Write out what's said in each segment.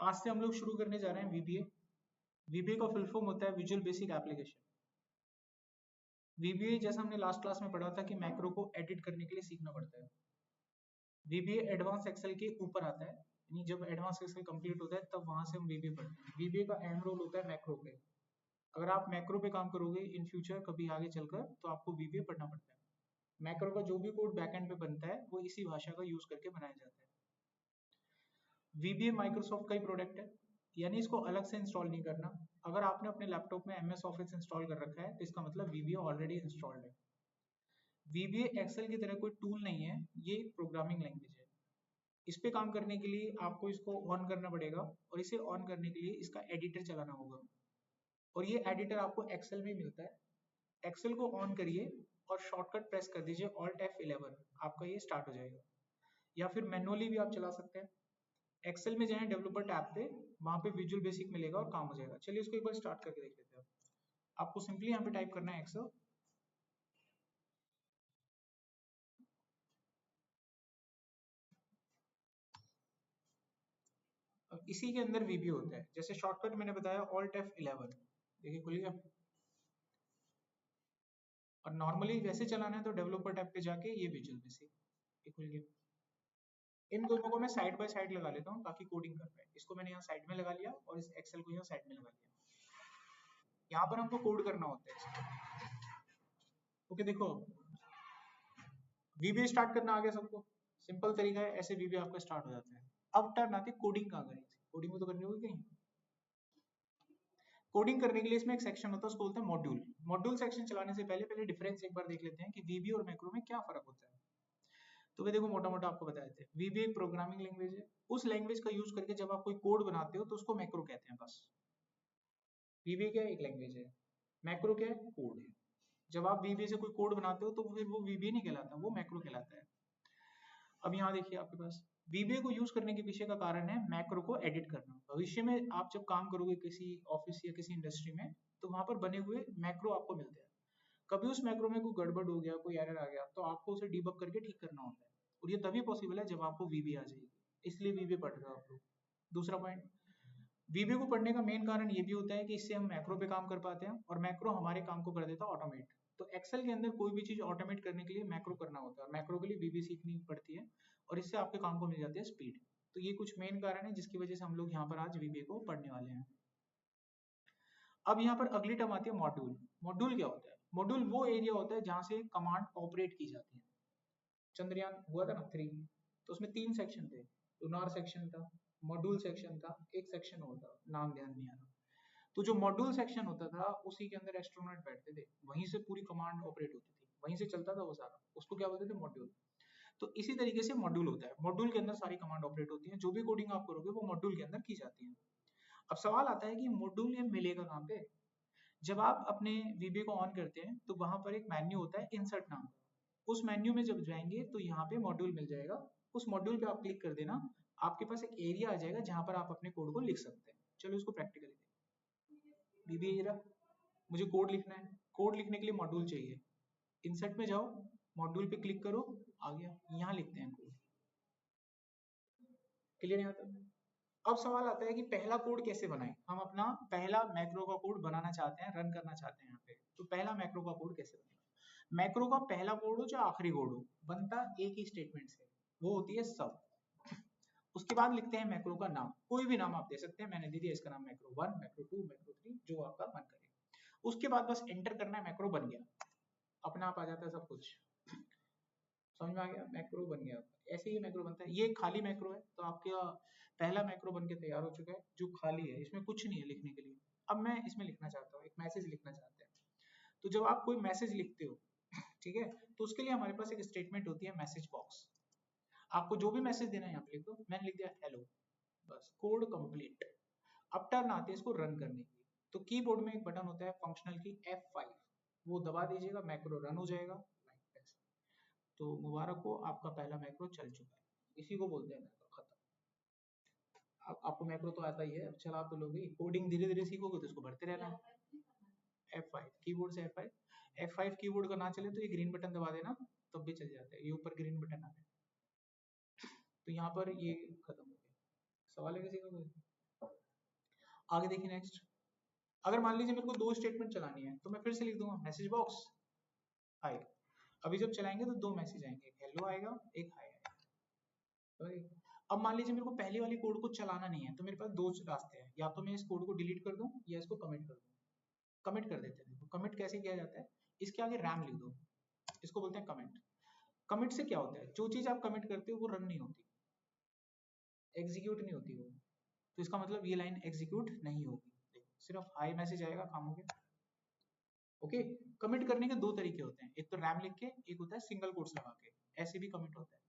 आज से हम लोग शुरू करने जा रहे हैं वीबीए। वीबीए का फुल फॉर्म होता है विजुअल बेसिक एप्लीकेशन। वीबीए जैसा हमने लास्ट क्लास में पढ़ा था कि मैक्रो को एडिट करने के लिए सीखना पड़ता है। वीबीए एडवांस एक्सेल के ऊपर आता है, यानी जब एडवांस एक्सेल कंप्लीट होता है तब वहां से हम वीबीए पढ़ते हैं। वीबीए का अहम रोल होता है मैक्रो पे। अगर आप मैक्रो पे काम करोगे इन फ्यूचर कभी आगे चलकर तो आपको वीबीए पढ़ना पड़ता है। मैक्रो का जो भी कोड बैकएंड पे बनता है वो इसी भाषा का यूज करके बनाया जाता है। वीबीए माइक्रोसॉफ्ट का ही प्रोडक्ट है, यानी इसको अलग से इंस्टॉल नहीं करना। अगर आपने अपने लैपटॉप में एमएस ऑफिस इंस्टॉल कर रखा है तो इसका मतलब वीबीए ऑलरेडी इंस्टॉल्ड है। वीबीए एक्सेल की तरह कोई टूल नहीं है, ये एक प्रोग्रामिंग लैंग्वेज है। इस पे काम करने के लिए आपको इसको ऑन करना पड़ेगा और इसे ऑन करने के लिए इसका एडिटर चलाना होगा, और ये एडिटर आपको एक्सेल में मिलता है। एक्सेल को ऑन करिए और शॉर्टकट प्रेस कर दीजिए Alt F11, आपका ये स्टार्ट हो जाएगा। या फिर मैनुअली भी आप चला सकते हैं। एक्सेल में जाएं डेवलपर टैब पे, वहां पे विजुअल बेसिक मिलेगा और काम हो जाएगा। चलिए इसको एक बार स्टार्ट करके देख लेते हैं। आपको सिंपली यहाँ पे टाइप करना है एक्सेल, और इसी के अंदर वीबी होता है। जैसे शॉर्टकट मैंने बताया Alt F11, देखिए खुल गया। और नॉर्मली वैसे चलाना है तो डेवलपर टैब पे जाके ये विजुअल बेसिक, ये खुल गया। इन दोनों को मैं साइड बाय साइड लगा लेता हूँ ताकि कोडिंग कर पाए। इसको मैंने यहाँ साइड में लगा लिया और इस एक्सेल को यहाँ साइड में लगा लिया। यहाँ पर हमको कोड करना होता है। ओके देखो, वीबी स्टार्ट करना आ गया सबको। सिंपल तरीका है, ऐसे वीबी आपका स्टार्ट हो जाता है। अब टर्न आती है कोडिंग कहाँ करें। कोडिंग में तो करनी होगी कहीं। कोडिंग करने के लिए इसमें एक सेक्शन होता है, उसको बोलते हैं मॉड्यूल। मॉड्यूल सेक्शन चलाने से पहले पहले डिफरेंस एक बार देख लेते हैं कि वीबी और मैक्रो में क्या फर्क होता है। तो वे देखो मोटा मोटा आपको बताए थे, वीबी एक प्रोग्रामिंग लैंग्वेज है। उस लैंग्वेज का यूज करके जब आप कोई कोड बनाते हो तो उसको मैक्रो कहते हैं बस। वीबी क्या है? एक लैंग्वेज है। मैक्रो क्या है? कोड है। जब आप वीबी से कोई कोड बनाते हो तो फिर वो वीबी नहीं कहलाता, वो मैक्रो कहलाता है। अब यहाँ देखिए आपके पास वीबीए को यूज करने के पीछे का कारण है मैक्रो को एडिट करना। भविष्य में आप जब काम करोगे किसी ऑफिस या किसी इंडस्ट्री में तो वहां पर बने हुए मैक्रो आपको मिलते हैं। कभी उस मैक्रो में कोई गड़बड़ हो गया, कोई एरर आ गया तो आपको उसे डीबग करके ठीक करना होता है, और ये तभी पॉसिबल है जब आपको वीबी आ जाएगी। इसलिए वीबी पढ़ रहे हो आप लोग। दूसरा पॉइंट, वीबी को पढ़ने का मेन कारण ये भी होता है कि इससे हम मैक्रो पे काम कर पाते हैं और मैक्रो हमारे काम को कर देता है ऑटोमेट। तो एक्सेल के अंदर कोई भी चीज ऑटोमेट करने के लिए मैक्रो करना होता है, और मैक्रो के लिए वीबी सीखनी पड़ती है, और इससे आपके काम को मिल जाती है स्पीड। तो ये कुछ मेन कारण है जिसकी वजह से हम लोग यहाँ पर आज वीबी को पढ़ने वाले हैं। अब यहाँ पर अगली टर्म आती है मॉड्यूल। मॉड्यूल क्या होता है? मॉड्यूल वो एरिया होता है जहाँ से कमांड ऑपरेट की जाती है। चंद्रयान हुआ था ना 3, तो उसमें 3 सेक्शन थे। लूनार सेक्शन था, मॉड्यूल सेक्शन था, एक सेक्शन और था, नाम ध्यान नहीं आ रहा। तो जो मॉड्यूल सेक्शन होता था उसी के अंदर एस्ट्रोनॉट बैठते थे, वहीं से पूरी कमांड ऑपरेट होती थी, वहीं से चलता था वो सारा। उसको क्या बोलते थे? मॉड्यूल। तो इसी तरीके से मॉड्यूल होता है। मॉड्यूल के अंदर सारी कमांड ऑपरेट होती है, जो भी कोडिंग आप करोगे वो मॉड्यूल के अंदर की जाती है। अब सवाल आता है कि मॉड्यूल ये मिलेगा कहाँ पे? जब आप अपने वीबी को ऑन करते हैं तो वहां पर एक मेन्यू होता है इंसर्ट नाम का। उस मेन्यू में जब जाएंगे तो यहाँ पे मॉड्यूल मिल जाएगा। उस मॉड्यूल पे आप क्लिक कर देना, आपके पास एक एरिया आ जाएगा जहां पर आप अपने कोड को लिख सकते हैं। चलो इसको प्रैक्टिकली देखते। वीबी एरिया, मुझे कोड लिखना है। कोड लिखने के लिए मॉड्यूल चाहिए। इंसर्ट में जाओ, मॉड्यूल पे क्लिक करो, आ गया। यहाँ लिखते हैं कोड। क्लियर यहाँ तक? अब सवाल आता है कि पहला कोड कैसे बनाएं। हम अपना पहला मैक्रो का कोड बनाना चाहते हैं, रन करना चाहते हैं यहाँ पे। तो पहला मैक्रो का कोड कैसे बनेगा? मैक्रो का पहला कोड हो चाहे आखिरी कोड हो, बनता एक ही स्टेटमेंट से, वो होती है सब। उसके बाद लिखते हैं मैक्रो का नाम, कोई भी नाम आप दे सकते हैं। मैंने दे दिया इसका नाम मैक्रो 1, मैक्रो 2, मैक्रो 3, जो आपका मन करे। उसके बाद बस एंटर करना है, मैक्रो बन गया। अपना आप आ जाता है सब कुछ। समझ में आ गया? मैक्रो बन गया। ऐसे ही मैक्रो बनता है। ये खाली मैक्रो है, तो आपका पहला मैक्रो बन के तैयार हो चुका है, जो खाली है, इसमें कुछ नहीं है लिखने के लिए। अब मैं इसमें लिखना चाहता हूँ, एक मैसेज लिखना चाहते हैं। तो जब आप कोई मैसेज लिखते हो, ठीक है, तो उसके लिए हमारे पास एक स्टेटमेंट होती है मैसेज बॉक्स। आपको जो भी मैसेज देना है यहाँ पे लिख दो। मैंने लिख दिया हेलो, बस कोड कंप्लीट। अब टर्न आती है इसको रन करने की। तो कीबोर्ड में एक बटन होता है फंक्शनल की F5, वो दबा दीजिएगा, मैक्रो रन हो जाएगा। तो मुबारक हो, आपका पहला मैक्रो चल चुका है। इसी को बोलते हैं मैक्रो खत्म। अब आपको मैक्रो तो आता ही है, अब चला तो लोगे। कोडिंग धीरे धीरे सीखोगे तो इसको भरते रहना है। F5 कीबोर्ड से F5, F5 कीबोर्ड का ना चले तो ये ग्रीन बटन दबा देना, तब भी चल जाता है। ये ऊपर ग्रीन बटन आ है, तो यहाँ पर ये खत्म हो गया। सवाल है किसी का कोई? आगे देखिए नेक्स्ट, अगर मान लीजिए मेरे को 2 स्टेटमेंट चलानी है तो मैं फिर से लिख दूंगा मैसेज बॉक्स हाय। अभी जब चलाएंगे तो 2 मैसेज आएंगे, एक हेलो आएगा, एक हाय आएगा। अब मान लीजिए मेरे को पहली वाली कोड को चलाना नहीं है, तो मेरे पास 2 रास्ते हैं, या तो मैं इस कोड को डिलीट कर दूं या इसको कमिट कर दूं। कमिट कर देते हैं। तो कमिट कैसे किया जाता है, इसके आगे रैम लिख दो, इसको बोलते हैं कमिट। कमिट से क्या होता है, जो चीज आप कमिट करते हो वो रन नहीं होती, एग्जीक्यूट नहीं होती वो, तो इसका मतलब ये लाइन एग्जीक्यूट नहीं होगी, सिर्फ हाई मैसेज आएगा, काम हो गया। ओके, कमिट करने के 2 तरीके होते हैं, एक तो रैम लिख के, एक होता है सिंगल कोट्स लगा के, ऐसे भी कमिट होता है।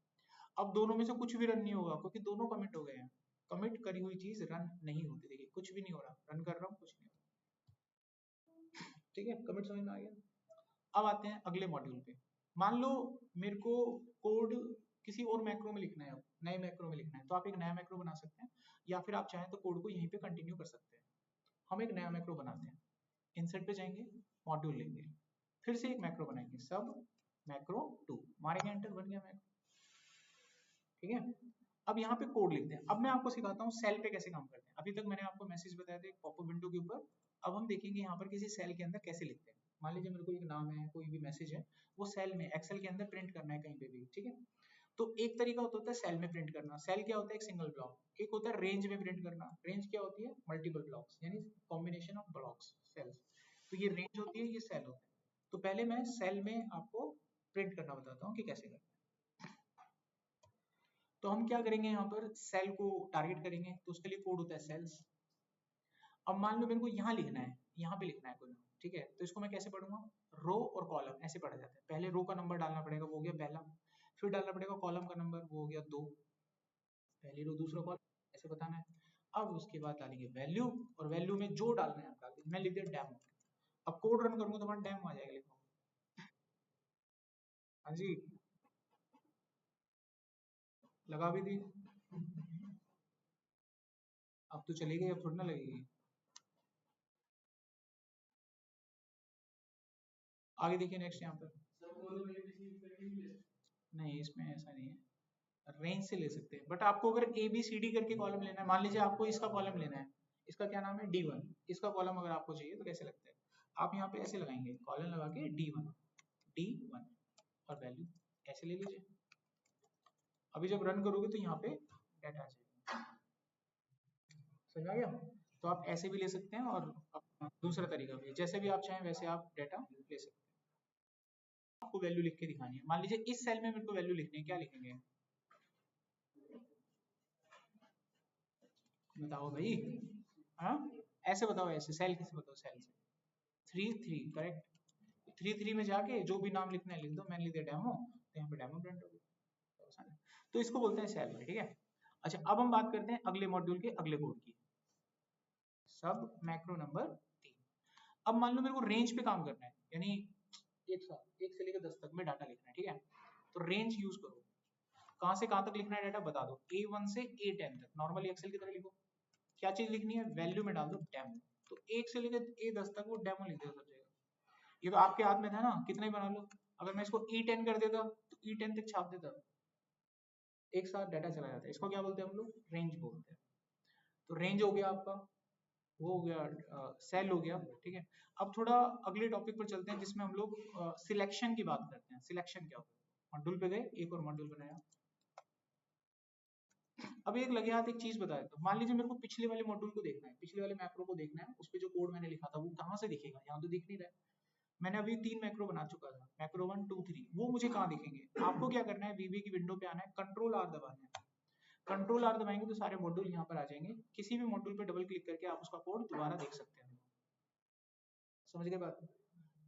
अब दोनों में से कुछ भी रन नहीं होगा क्योंकि दोनों कमिट हो गए हैं। कमिट करी हुई चीज रन नहीं होती, देखिए कुछ भी नहीं हो रहा, रन कर रहा हूँ कुछ नहीं हो रहा। ठीक है, कमिट समझ में आ गया। अब आते हैं अगले मॉड्यूल पे। मान लो मेरे को कोड किसी और मैक्रो में लिखना है, नए मैक्रो में लिखना है, तो आप एक नया मैक्रो बना सकते हैं, या फिर आप चाहें तो कोड को यहीं पे कंटिन्यू कर सकते हैं। हम एक नया मैक्रो बनाते हैं, इंसर्ट पे जाएंगे, मॉड्यूल लेंगे, फिर से एक मैक्रो बनाएंगे, सब मैक्रो 2 मारेंगे, एंटर, बन गया मैक्रो। ठीक है, अब यहाँ पे कोड लिखते हैं। अब मैं आपको सिखाता हूँ सेल पे कैसे काम करते हैं। अभी तक मैंने आपको मैसेज बताया था एक पॉपअप विंडो के ऊपर, अब हम देखेंगे यहाँ पर किसी सेल के अंदर कैसे लिखते हैं। मान लीजिए मेरे को एक नाम है, कोई भी मैसेज है, वो सेल में एक्सेल के अंदर प्रिंट करना है कहीं पे भी, ठीक है। तो एक तरीका होता है सेल में प्रिंट करना। सेल क्या होता है, एक सिंगल ब्लॉक। एक होता है रेंज में प्रिंट करना। रेंज क्या होती है, मल्टीपल ब्लॉक्स, यानी कॉम्बिनेशन ऑफ ब्लॉक्स, सेल्स। तो ये रेंज होती है, ये सेल होता है। तो पहले मैं सेल में आपको प्रिंट करना बताता हूँ कि कैसे करना है। तो हम क्या करेंगे, यहाँ पर सेल को टारगेट करेंगे, तो उसके लिए कोड होता है सेल्स। अब मान लो मेरे को यहाँ लिखना है, यहाँ पे लिखना है कोई, ठीक है, तो इसको मैं कैसे पढ़ूंगा, रो और कॉलम ऐसे पढ़ा जाता है। पहले रो का नंबर डालना पड़ेगा, वो हो गया पहला, फिर डालना पड़ेगा कॉलम का नंबर, वो हो गया 2, पहली रो दूसरा कॉलम, ऐसे बताना है। अब उसके बाद डालेंगे वैल्यू, और वैल्यू में जो डालना है आप डाल दीजिए। मैं लिख दिया डेमो। अब कोड रन करूंगा तो हमारा डेमो आ जाएगा, लिखो। हाँ जी, लगा भी दी। अब तो चली गई, अब थोड़ी ना लगेगी। आगे देखिए नेक्स्ट यहाँ पर, नहीं इसमें ऐसा नहीं है, रेंज से ले सकते हैं, बट आपको अगर ए बी सी डी करके कॉलम लेना है, मान लीजिए आपको इसका कॉलम लेना है, इसका क्या नाम है D1, इसका कॉलम अगर आपको चाहिए तो कैसे लगता है, आप यहाँ पे ऐसे लगाएंगे, कॉलम लगा के D1 और वैल्यू ऐसे ले लीजिए। अभी जब रन करोगे तो यहाँ पे डाटा आ जाएगा, समझ आ गया। तो आप ऐसे भी ले सकते हैं, और दूसरा तरीका भी, जैसे भी आप चाहें वैसे आप डाटा ले सकते हैं। आपको वैल्यू लिख के दिखानी है, मान लीजिए इस सेल में मेरे को वैल्यू लिखनी है, क्या लिखेंगे, बताओ भाई। हाँ, ऐसे बताओ, ऐसे सेल कैसे बताओ, सेल से 3 3 करेक्ट। 3 3 में जाके जो भी नाम लिखना है लिख दो, मैंने लिख दिया डेमो, तो यहाँ पे डेमो प्रिंट हो गया। तो इसको बोलते हैं सेल में, ठीक है। अच्छा, अब हम बात करते हैं अगले मॉड्यूल के अगले कोड की, सब मैक्रो नंबर 3। अब मान लो मेरे को रेंज पे काम करना है, यानी एक से लेकर 10 तक में डाटा लिखना है, ठीक है। तो रेंज यूज करो, कहाँ से कहाँ तक लिखना है डाटा बता दो, A1 से A10 तक, नॉर्मली एक्सेल की तरह लिखो। क्या चीज लिखनी है, वैल्यू में डाल दो डेमो, तो 1 से लेकर A10 तक वो डेमो लिख देगा सब जगह। ये तो आपके हाथ में था ना, कितना ही बना लो। अगर मैं इसको E10 कर देता तो E10 तक छाप देता, एक साथ डाटा चला जाता है। इसको क्या बोलते हैं हम लोग, रेंज बोलते हैं। तो रेंज हो गया आपका, वो हो गया, सेल हो गया, ठीक है। अब थोड़ा अगले टॉपिक पर चलते हैं, जिसमें हम लोग सिलेक्शन की बात करते हैं। सिलेक्शन क्या होता है, मॉड्यूल पे गए, एक और मॉड्यूल बनाया। अब एक लगे हाथ एक चीज बता देता हूँ, मान लीजिए मेरे को पिछले वाले मॉड्यूल को देखना है, पिछले वाले मैक्रो को देखना है, उस पे जो कोड मैंने लिखा था वो कहाँ से दिखेगा, यहाँ तो दिख नहीं रहा है। मैंने अभी 3 मैक्रो बना चुका था, मैक्रो 1 2 3, वो मुझे कहाँ दिखेंगे। आपको क्या करना है, वीबी की विंडो पे आना है, कंट्रोल आर दबाना है। कंट्रोल आर दबाएंगे तो सारे मॉड्यूल यहाँ पर आ जाएंगे, किसी भी मॉड्यूल पे डबल क्लिक करके आप उसका कोड दोबारा देख सकते हैं। समझ गए बात,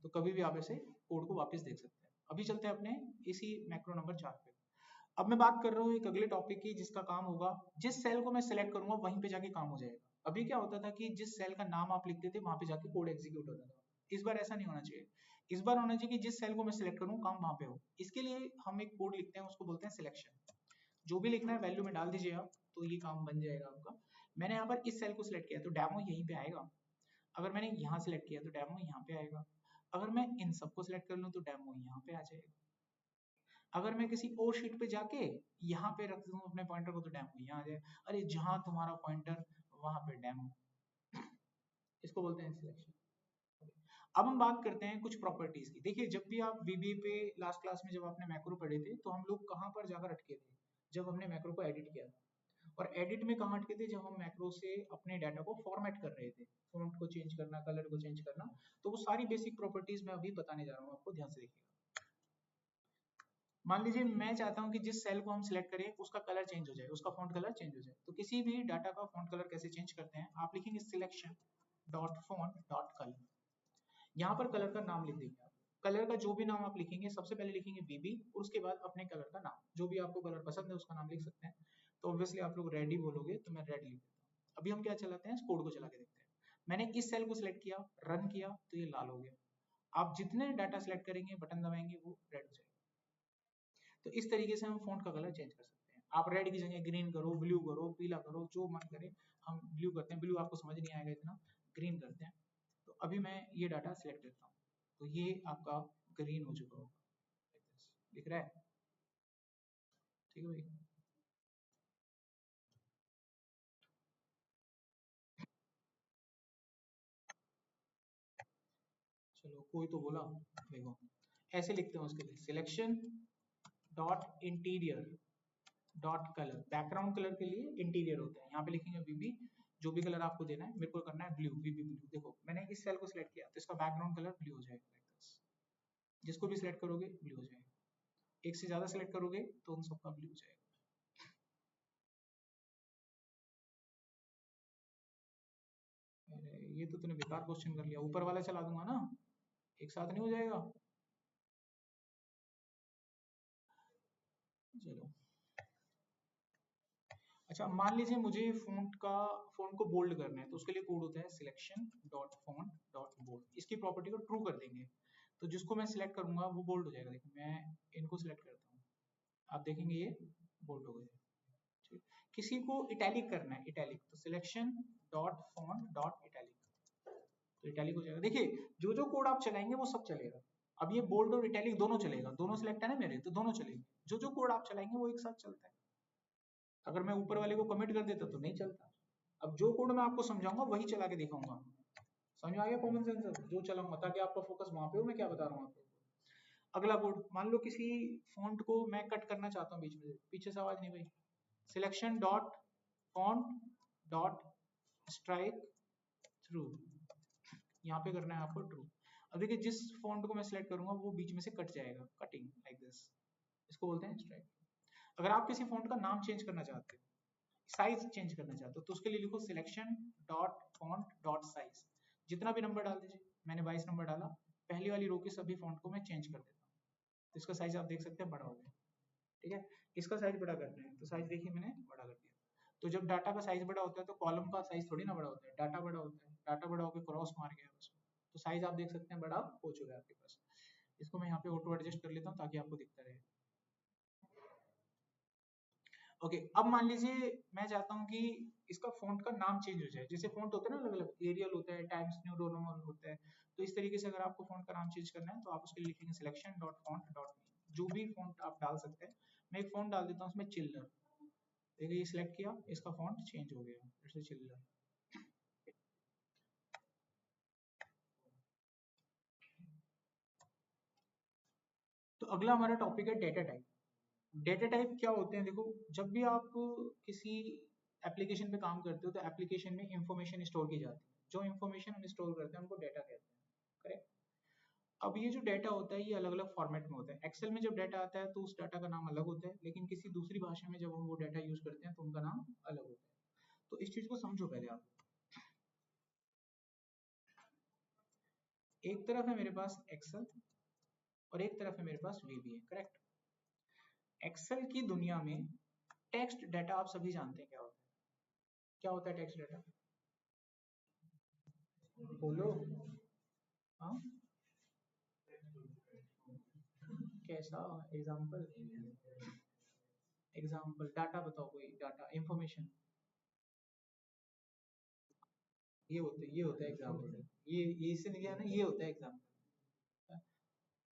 तो कभी भी आप ऐसे कोड को वापस देख सकते हैं। अभी चलते हैं अपने इसी मैक्रो नंबर 4 पे। अब मैं बात कर रहा हूँ एक अगले टॉपिक की, जिसका काम होगा, जिस सेल को मैं सिलेक्ट करूंगा वहीं पे जाके काम हो जाएगा। अभी क्या होता था कि जिस सेल का नाम आप लिखते थे वहां पे जाके कोड एग्जीक्यूट होता था। इस बार ऐसा नहीं होना चाहिए, इस बार होना चाहिए कि जिस सेल को मैं सिलेक्ट करूँ काम वहां पे हो। इसके लिए हम एक कोड लिखते हैं, उसको बोलते हैं सिलेक्शन। जो भी लिखना है वैल्यू में डाल दीजिए आप, तो ये काम बन जाएगा आपका। मैंने यहाँ पर इस सेल को सिलेक्ट किया तो डेमो यहीं पे आएगा। अगर मैंने यहाँ सिलेक्ट किया तो डेमो यहाँ पे आएगा। अगर मैं इन सबको सिलेक्ट कर लूँ तो डेमो यहाँ पे आ जाएगा। अगर मैं किसी और शीट पे जाके यहाँ पे रख दूँ अपने पॉइंटर को तो डेमो यहाँ आ जाए। अरे जहाँ तुम्हारा पॉइंटर वहां पे डेमो, इसको बोलते हैं सिलेक्शन। अब हम बात करते हैं कुछ प्रॉपर्टीज की। देखिए जब भी आप वीबीए पे लास्ट क्लास में जब आपने मैक्रो पढ़े थे तो हम लोग कहाँ पर जाकर अटके थे, जब हमने मैक्रो को एडिट किया था। और एडिट में कहाँ अटके थे, जब हम मैक्रो से अपने डाटा को फॉर्मेट कर रहे थे, फॉन्ट को चेंज करना, कलर को चेंज करना। तो वो सारी बेसिक प्रॉपर्टीज मैं अभी बताने जा रहा हूँ आपको, ध्यान से देखिएगा। मान लीजिए मैं चाहता हूँ कि जिस सेल को हम सिलेक्ट करें उसका कलर चेंज हो जाए, उसका फॉन्ट कलर चेंज हो जाए। तो किसी भी डाटा का फॉन्ट कलर कैसे चेंज करते हैं, आप लिखेंगे selection dot font dot colour. यहाँ पर कलर का नाम लिख देंगे आप। कलर का जो भी नाम आप लिखेंगे, सबसे पहले लिखेंगे वीबी, उसके बाद अपने कलर का नाम, जो भी आपको कलर पसंद है उसका नाम लिख सकते हैं। तो ऑब्वियसली आप लोग रेड ही बोलोगे, तो मैं रेड लिख देता हूँ। अभी हम क्या चलाते हैं, कोड को चला के देखते हैं। मैंने इस सेल को सिलेक्ट किया, रन किया, तो ये लाल हो गया। आप जितने डाटा सिलेक्ट करेंगे, बटन दबाएंगे, वो रेड हो जाएगा। तो इस तरीके से हम फॉन्ट का कलर चेंज कर सकते हैं। आप रेड की जगह ग्रीन करो, ब्लू करो, पीला करो, जो मन करे। हम ब्लू करते हैं, ब्लू आपको समझ नहीं आएगा इतना, ग्रीन करते हैं। तो अभी मैं ये डाटा सिलेक्ट करता हूँ, तो ये आपका ग्रीन हो चुका होगा, दिख रहा है? ठीक है भाई। चलो कोई तो बोला, देखो ऐसे लिखते हैं उसके लिए, selection dot interior dot colour. Background colour के लिए इंटीरियर होता है, यहाँ पे लिखेंगे वीबी, जो भी कलर आपको देना है। मेरे को करना है ब्लू, वीबी ब्लू। देखो मैंने इस सेल को सिलेक्ट किया तो इसका बैकग्राउंड कलर ब्लू हो जाएगा। जिसको भी सिलेक्ट करोगे ब्लू हो जाएगा, एक से ज्यादा सिलेक्ट करोगे तो उन सबका ब्लू हो जाएगा। अरे ये तो तूने बेकार क्वेश्चन कर लिया, ऊपर वाला चला दूंगा ना, एक साथ नहीं हो जाएगा। चलो अच्छा, मान लीजिए मुझे फॉन्ट को बोल्ड करना है, तो उसके लिए कोड होता है selection dot font dot bold. इसकी प्रॉपर्टी को ट्रू कर देंगे, तो जिसको मैं सिलेक्ट करूंगा वो बोल्ड हो जाएगा। देखिए मैं इनको सिलेक्ट करता हूँ, आप देखेंगे ये बोल्ड हो गए। ठीक, किसी को इटैलिक करना है, इटैलिक, तो selection dot font dot italic, तो इटैलिक हो जाएगा। देखिए जो जो कोड आप चलाएंगे वो सब चलेगा। अब ये बोल्ड और इटैलिक दोनों चलेगा, दोनों सिलेक्ट है ना मेरे, तो दोनों चलेंगे। जो जो कोड आप चलाएंगे वो एक साथ चलता है। अगर मैं ऊपर वाले को कमिट कर देता तो नहीं चलता। अब जो कोड मैं आपको समझाऊंगा वही चला के दिखाऊंगा, समझ में आ गया कॉमन सेंस, जो चलाऊंगा, ताकि आपका फोकस वहां पे हो मैं क्या बता रहा हूँ आपको। अगला कोड, मान लो किसी फॉन्ट को मैं कट करना चाहता हूँ बीच में, पीछे से आवाज नहीं भाई। Selection dot font dot strike through, यहाँ पे करना है आपको ट्रू। अब देखिए जिस फॉन्ट को मैं सिलेक्ट करूंगा वो बीच में से कट जाएगा, कटिंग लाइक दिस, इसको बोलते हैं स्ट्राइक। अगर आप किसी फॉन्ट का नाम चेंज करना चाहते हो, साइज चेंज करना चाहते हो, तो उसके लिए लिखो selection dot font dot size. जितना भी नंबर डाल दीजिए, मैंने 22 नंबर डाला, पहली वाली रो के सभी फॉन्ट को मैं चेंज कर देता हूँ, तो इसका साइज आप देख सकते हैं बड़ा हो गया। ठीक है, इसका साइज बड़ा करना है, तो साइज देखिए मैंने बड़ा कर दिया। तो जब डाटा का साइज बड़ा होता है तो कॉलम का साइज थोड़ी ना बड़ा होता है, डाटा बड़ा होता है, डाटा बड़ा होकर क्रॉस मार गया उसको, तो साइज आप देख सकते हैं बड़ा हो चुका है आपके पास। इसको मैं यहाँ पे ऑटो एडजस्ट कर लेता हूँ ताकि आपको दिखता रहे। ओके, अब मान लीजिए मैं चाहता हूँ कि इसका फॉन्ट का नाम चेंज हो जाए। जैसे फॉन्ट होता है ना अलग अलग, एरियल होता है, टाइम्स न्यू रोमन होता है, तो इस तरीके से अगर आपको फॉन्ट का नाम चेंज करना है तो आप उसके लिए लिखेंगे selection dot font dot name. जो भी फॉन्ट आप डाल सकते हैं, मैं एक फॉन्ट डाल देता हूँ उसमें चिल्लर। देखिए ये सिलेक्ट किया, इसका फॉन्ट चेंज हो गया, जैसे चिल्लर। तो अगला हमारा टॉपिक है डेटा टाइप। डेटा टाइप क्या होते हैं, देखो जब भी आप किसी एप्लीकेशन पे काम करते हो तो एप्लीकेशन में इंफॉर्मेशन स्टोर की जाती है, जो इंफॉर्मेशन हम स्टोर करते हैं उनको डेटा कहते हैं, करेक्ट? अब ये जो डेटा होता है ये अलग अलग फॉर्मेट में होता है। एक्सेल में जब डाटा आता है तो उस डाटा का नाम अलग होता है, लेकिन किसी दूसरी भाषा में जब हम वो डाटा यूज करते हैं तो उनका नाम अलग होता है। तो इस चीज को समझो पहले आप। एक तरफ है मेरे पास एक्सेल और एक तरफ है मेरे पास वीबीए, करेक्ट? एक्सेल की दुनिया में टेक्स्ट डाटा आप सभी जानते हैं क्या होता है। क्या होता है टेक्स्ट डाटा, बोलो। हाँ, कैसा एग्जाम्पल? एग्जाम्पल डाटा बताओ, कोई डाटा इंफॉर्मेशन। ये होता है एग्जाम्पल, ये इससे नहीं गया ना, ये होता है एग्जाम्पल।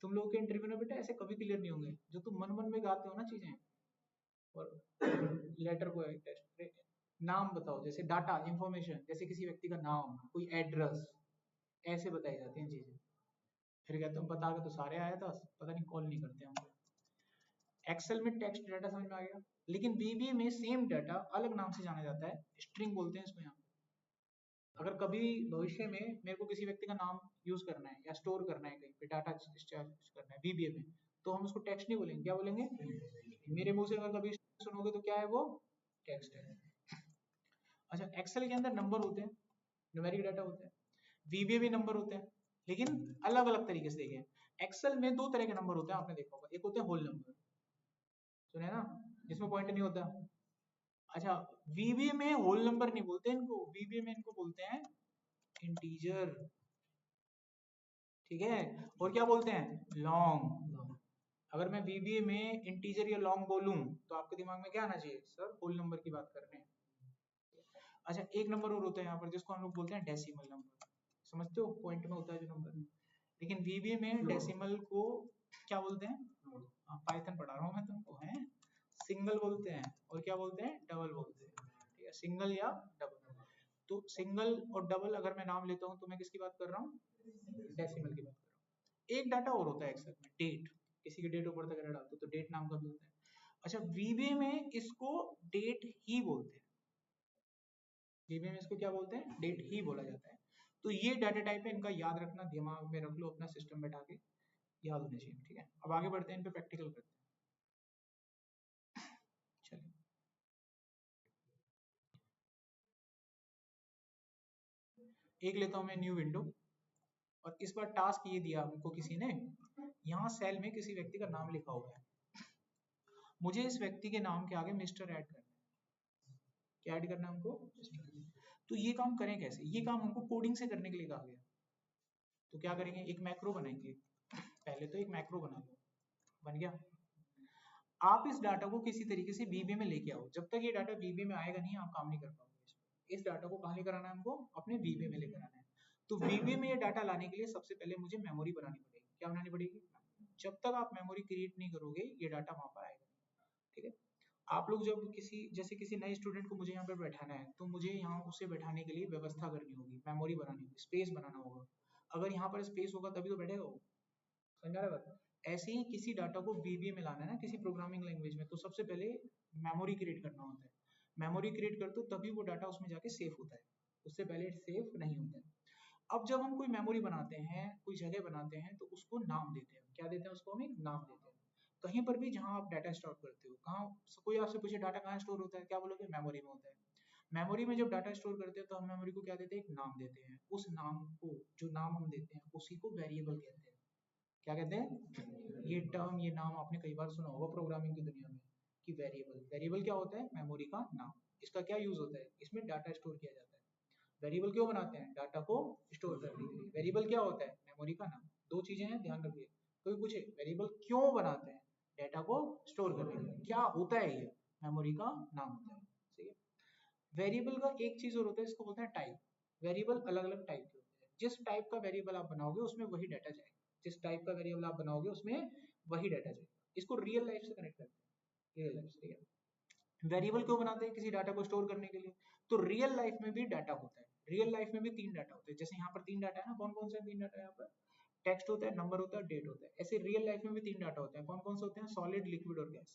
तुम लोगों के इंटरव्यू में बेटा ऐसे कभी क्लियर नहीं होंगे, जो तुम मन मन में गाते हो ना चीजें, और लेटर को टेस्ट नाम बताओ, जैसे डाटा इंफॉर्मेशन, जैसे किसी व्यक्ति का नाम, कोई एड्रेस, ऐसे बताई जाती हैं चीजें। फिर कहते हो बता के तो सारे आया था, पता नहीं कॉल नहीं करते हम। एक्सेल में टेक्स्ट डाटा समझ में आ गया, लेकिन वीबीए में सेम डाटा अलग नाम से जाना जाता है, स्ट्रिंग बोलते हैं इसको यहाँ। अगर कभी भविष्य में मेरे को किसी व्यक्ति का नाम यूज करना है या स्टोर करना है कहीं पे, डाटा करना है वीबीए में, तो हम उसको टेक्स्ट नहीं बोलेंगे, क्या बोलेंगे? मेरे मुंह से अगर कभी सुनोगे तो क्या है वो? टेक्स्ट है। अच्छा, एक्सेल के अंदर नंबर होते हैं, न्यूमेरिक डाटा होता है, वीबीए भी नंबर होते हैं, लेकिन अलग अलग तरीके से देखें। एक्सेल में दो तरह के नंबर होते हैं, आपने देखा होगा, एक होते हैं होल नंबर, सुने ना, जिसमें पॉइंट नहीं होता। अच्छा, वीबीए में होल नंबर नहीं बोलते इनको, वीबीए में इनको बोलते हैं इंटीजर, ठीक है। और क्या बोलते हैं? लॉन्ग। अगर मैं वीबीए में इंटीजर या लॉन्ग बोलूं तो आपके दिमाग में क्या आना चाहिए? सर होल नंबर की बात कर रहे हैं। अच्छा, एक नंबर और होता है यहाँ पर जिसको हम लोग बोलते हैं डेसिमल नंबर, समझते हो, पॉइंट में होता है जो नंबर। लेकिन वीबीए में डेसिमल को क्या बोलते हैं? पाइथन पढ़ा रहा हूँ मैं तुमको, है, सिंगल बोलते हैं, और क्या बोलते हैं? डबल बोलते हैं, ठीक है, सिंगल या डबल। तो सिंगल और डबल अगर मैं नाम लेता हूँ तो मैं किसकी बात कर रहा हूँ? डेसिमल की बात कर रहा हूँ। एक डाटा और होता है एक्सेल में, डेट, किसी की डेट ऑफ बर्थ अगर डालते तो डेट नाम का भी होता है। अच्छा, वीबीए में इसको डेट ही बोलते हैं, वीबीए में इसको क्या बोलते हैं? डेट ही बोला जाता है। तो ये डाटा टाइप है, इनका याद रखना, दिमाग में रख लो, अपना सिस्टम बैठा के याद होने चाहिए, ठीक है। अब आगे बढ़ते हैं, इन पे प्रैक्टिकल करते हैं, चलिए। एक लेता हूं मैं न्यू विंडो, और इस बार टास्क ये दिया हमको किसी ने, यहाँ सेल में किसी व्यक्ति का नाम लिखा हुआ है, मुझे इस व्यक्ति के नाम के आगे मिस्टर ऐड करना है। क्या ऐड करना है हमको? तो ये काम करें कैसे? ये काम हमको कोडिंग से करने के लिए कहा गया। तो क्या करेंगे? एक मैक्रो बनाएंगे, पहले तो एक मैक्रो बना लो, बन गया। आप इस डाटा को किसी तरीके से वीबीए में लेके आओ, जब तक ये डाटा वीबीए में आएगा नहीं, आप काम नहीं कर पाओगे। इस डाटा को कहाँ लेकर आना है हमको? अपने वीबीए में लेकर आना है। तो वीबीए में ये डाटा लाने के लिए सबसे पहले मुझे मेमोरी बनानी पड़ेगी। क्या बनानी पड़ेगी? जब तक आप मेमोरी क्रिएट नहीं करोगे, ये डाटा वहां पर आएगा, ठीक है। आप लोग जब किसी, जैसे किसी नए स्टूडेंट को मुझे यहाँ पर बैठाना है, तो मुझे यहाँ उसे बैठाने के लिए व्यवस्था करनी होगी, मेमोरी बनानी होगी, स्पेस बनाना होगा। अगर यहाँ पर स्पेस होगा तभी तो बैठेगा वो, समझ आ रहा है बात? ऐसे ही किसी डाटा को वीबीए में लाना है ना, किसी प्रोग्रामिंग लैंग्वेज में, तो सबसे पहले मेमोरी क्रिएट करना होता है। मेमोरी क्रिएट करते हो तभी वो डाटा उसमें जाके सेव होता है, उससे पहले सेव नहीं होता है। अब जब हम कोई मेमोरी बनाते हैं, कोई जगह बनाते हैं, तो उसको नाम देते हैं। क्या देते हैं उसको? हम एक नाम देते हैं। कहीं पर भी जहां आप डाटा स्टोर करते हो, कहाँ, कोई आपसे पूछे डाटा कहाँ स्टोर होता है, क्या बोलोगे? मेमोरी में होता है। मेमोरी में जब डाटा स्टोर करते हैं तो हम मेमोरी को क्या देते हैं? एक नाम देते हैं। उस नाम को, जो नाम हम देते हैं, उसी को वेरिएबल कहते हैं। क्या कहते हैं? ये टर्म, ये नाम आपने कई बार सुना होगा प्रोग्रामिंग की दुनिया में, कि वेरिएबल। वेरिएबल क्या होता है? मेमोरी का नाम। इसका क्या यूज होता है? इसमें डाटा स्टोर किया जाता है। वेरिएबल क्यों बनाते हैं? डाटा को स्टोर करने के लिए। वेरिएबल क्या होता है? मेमोरी का नाम। दो चीजें हैं, ध्यान रखिए। कोई पूछे वेरिएबल क्यों बनाते हैं? डाटा को स्टोर करने के लिए। क्या होता है ये? मेमोरी का नाम होता है, ठीक है। वेरिएबल का एक चीज और होता है, इसको बोलते हैं टाइप। वेरिएबल अलग अलग टाइप के होते हैं। जिस टाइप का वेरिएबल आप बनाओगे उसमें वही डाटा जाएगा, जिस टाइप का वेरिएबल आप बनाओगे उसमें वही डाटा जाएगा। इसको रियल लाइफ से कनेक्ट करते हैं, रियल लाइफ से, ठीक है। वेरिएबल क्यों बनाते हैं? किसी डाटा को स्टोर करने के लिए। तो रियल लाइफ में भी डाटा होता है, रियल लाइफ में भी तीन डाटा होते हैं। जैसे यहाँ पर तीन डाटा है ना, कौन कौन से तीन डाटा है यहाँ पर? टेक्स्ट होता है, नंबर होता है, डेट होता है। ऐसे रियल लाइफ में भी तीन डाटा होते हैं। कौन कौन से होते हैं? सॉलिड, लिक्विड और गैस।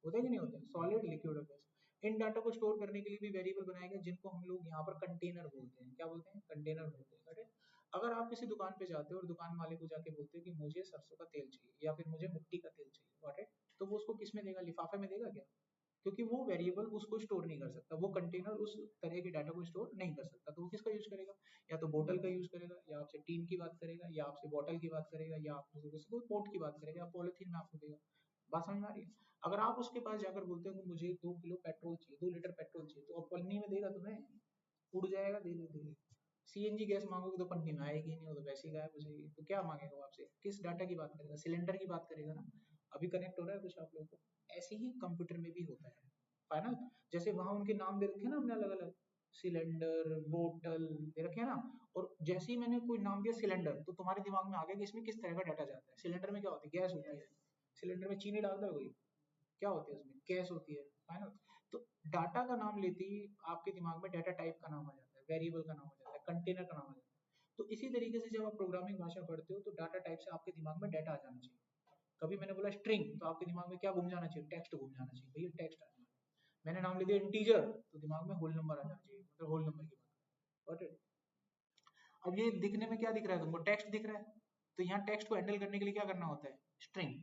होता है कि नहीं होता है? सॉलिड, लिक्विड और गैस। इन डाटा को स्टोर करने के लिए भी वेरिएबल बनाए गए, जिनको हम लोग यहाँ पर कंटेनर बोलते हैं। क्या बोलते हैं? कंटेनर बोलते हैं, राइट। अगर आप किसी दुकान पे जाते हो और दुकान वाले को जाके बोलते हैं कि मुझे सरसों का तेल चाहिए, या फिर मुझे मिट्टी का तेल चाहिए, राइट, तो वो उसको किस में देगा? लिफाफे में देगा क्या? क्योंकि वो वेरिएबल उसको स्टोर नहीं कर सकता, वो कंटेनर उस तरह के डाटा को स्टोर नहीं कर सकता। तो वो किसका यूज करेगा? या तो बोतल का यूज करेगा, या आपसे टीन की बात करेगा, या आपसे बोतल की बात करेगा, या आपसे किसी को पोर्ट की बात करेगा, या पॉलिथीन में आपको देगा। बात समझ में आ रही है? अगर आप उसके पास जाकर बोलते हो कि मुझे 2 किलो पेट्रोल चाहिए, 2 लीटर पेट्रोल चाहिए, तो अब पन्नी में देगा तुम्हें? उड़ जाएगा धीरे धीरे। सीएनजी गैस मांगोगे तो पन्नी में आएगी नहीं, वो तो वैसे ही गायब हो जाएगी। तो क्या मांगेगा वो आपसे? किस डाटा की बात करेगा? सिलेंडर की बात करेगा ना। अभी कनेक्ट हो रहा है कुछ आप लोगों को? ऐसे ही कंप्यूटर में भी होता है, फाइनल। जैसे वहां उनके नाम दे रखे हैं ना हमने अलग अलग, सिलेंडर, बोतल दे रखे हैं ना। और जैसे ही मैंने कोई नाम दिया सिलेंडर, तो तुम्हारे दिमाग में आ गया कि इसमें किस तरह का डाटा जाता है। सिलेंडर में क्या होती है? गैस होती है। सिलेंडर में चीनी डालता है कोई? क्या होती है उसमें? गैस होती है, फाइनल। तो डाटा का नाम लेते ही आपके दिमाग में डाटा टाइप का नाम आ जाता है, वेरिएबल का नाम आ जाता है, कंटेनर का नाम आ जाता है। तो इसी तरीके से जब आप प्रोग्रामिंग भाषा पढ़ते हो तो डाटा टाइप से आपके दिमाग में डाटा आ जाना चाहिए। कभी मैंने बोला स्ट्रिंग तो आपके दिमाग में क्या घूम जाना चाहिए, टेक्स्ट घूम जाना चाहिए, भैया टेक्स्ट आ जाना चाहिए। मैंने नाम ले दिया इंटीजर तो दिमाग में होल नंबर आ जाना चाहिए, मतलब होल नंबर की बात। Got it? अब ये दिखने में क्या दिख रहा है तुमको, टेक्स्ट दिख रहा है। तो यहाँ टेक्स्ट को हैंडल करने के लिए क्या करना होता है, स्ट्रिंग।